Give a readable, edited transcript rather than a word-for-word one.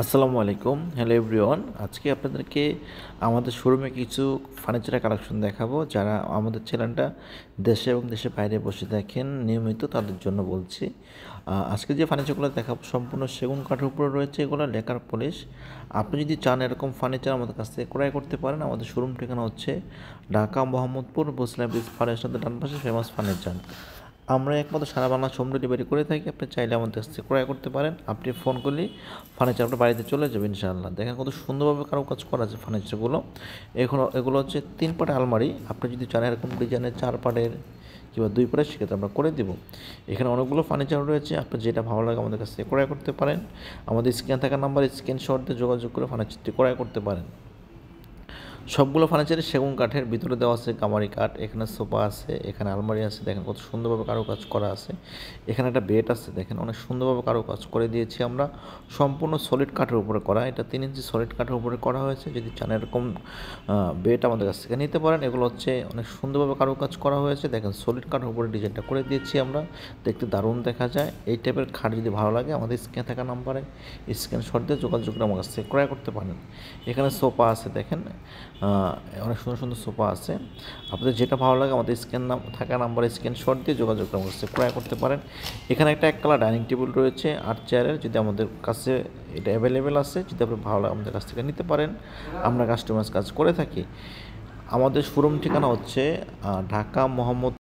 আসসালামু আলাইকুম, hello everyone. আজকে আপনাদেরকে আমাদের শোরুমে কিছু ফার্নিচারের কালেকশন দেখাবো। যারা আমাদের চ্যানেলটা দেশে এবং দেশের বাইরে বসে দেখেন নিয়মিত, তাদের জন্য বলছি। আজকে যে ফার্নিচারগুলো দেখাবো সম্পূর্ণ সেগুন কাঠের উপরে রয়েছে, এগুলো লেকার পলিশ। আপনি যদি চান এরকম ফার্নিচার আমাদের কাছ থেকে ক্রয় করতে পারেন। আমাদের শোরুম ঠিকানা হচ্ছে ঢাকা মোহাম্মদপুর বসলা ব্রিজ ফার্নিচার ডান পাশে ফেমাস ফার্নিচার। আমরা একমাত্র সারা বাংলা হোম ডেলিভারি করে থাকি। আপনি চাইলে আমাদের কাছ থেকে ক্রয় করতে পারেন। আপনি ফোন করলেই ফার্নিচার আপনার বাড়িতে চলে যাবে ইনশাআল্লাহ। দেখেন কত সুন্দরভাবে কাজ করা আছে ফার্নিচারগুলো। এগুলো হচ্ছে 3 পাটের আলমারি। আপনি যদি চান এরকম ডিজাইনের 4 পাটের কিংবা 2 পাটের, সেক্ষেত্রে আমরা করে দেবো। এখানে অনেকগুলো ফার্নিচার রয়েছে, আপনার যেটা ভালো লাগে আমাদের কাছ থেকে ক্রয় করতে পারেন। আমাদের স্ক্যান থাকা নাম্বার স্ক্রিনশট দিয়ে যোগাযোগ করে ফার্নিচারটি ক্রয় করতে পারেন। সবগুলো ফার্নিচারে সেগুন কাঠের, ভিতরে দেওয়া আছে গামারি কাঠ। এখানে সোফা আছে, এখানে আলমারি আছে, দেখেন কত সুন্দরভাবে কাজ করা আছে। এখানে একটা বেড আছে, দেখেন অনেক সুন্দরভাবে কাজ করে দিয়েছি আমরা। সম্পূর্ণ সলিড কাঠের উপরে করা, এটা 3 ইঞ্চি সলিড কাঠের উপরে করা হয়েছে। যদি চান এরকম বেড আমাদের কাছ থেকে নিতে পারেন। এগুলো হচ্ছে অনেক সুন্দরভাবে কাজ করা হয়েছে। দেখেন সলিড কাঠের উপরে ডিজাইনটা করে দিয়েছি আমরা, দেখতে দারুণ দেখা যায়। এই টাইপের খাট যদি ভালো লাগে আমাদের স্ক্রিনে থাকা নাম্বারে স্ক্রিনশট দিয়ে যোগাযোগ করে আমার কাছ থেকে ক্রয় করতে পারেন। এখানে সোফা আছে, দেখেন অনেক সুন্দর সুন্দর সোফা আছে। আপনাদের যেটা ভালো লাগে আমাদের থাকা নাম্বারে স্ক্রিনশট দিয়ে যোগাযোগ করে আমার কাছে ক্রয় করতে পারেন। এখানে একটা 1 কালার ডাইনিং টেবিল রয়েছে 8 চেয়ারের, যদি আমাদের কাছে এটা অ্যাভেলেবেল আছে। যদি আপনি ভালো লাগে আমাদের কাছ থেকে নিতে পারেন। আমরা কাস্টমাইজ কাজ করে থাকি। আমাদের শোরুম ঠিকানা হচ্ছে ঢাকা মোহাম্মদ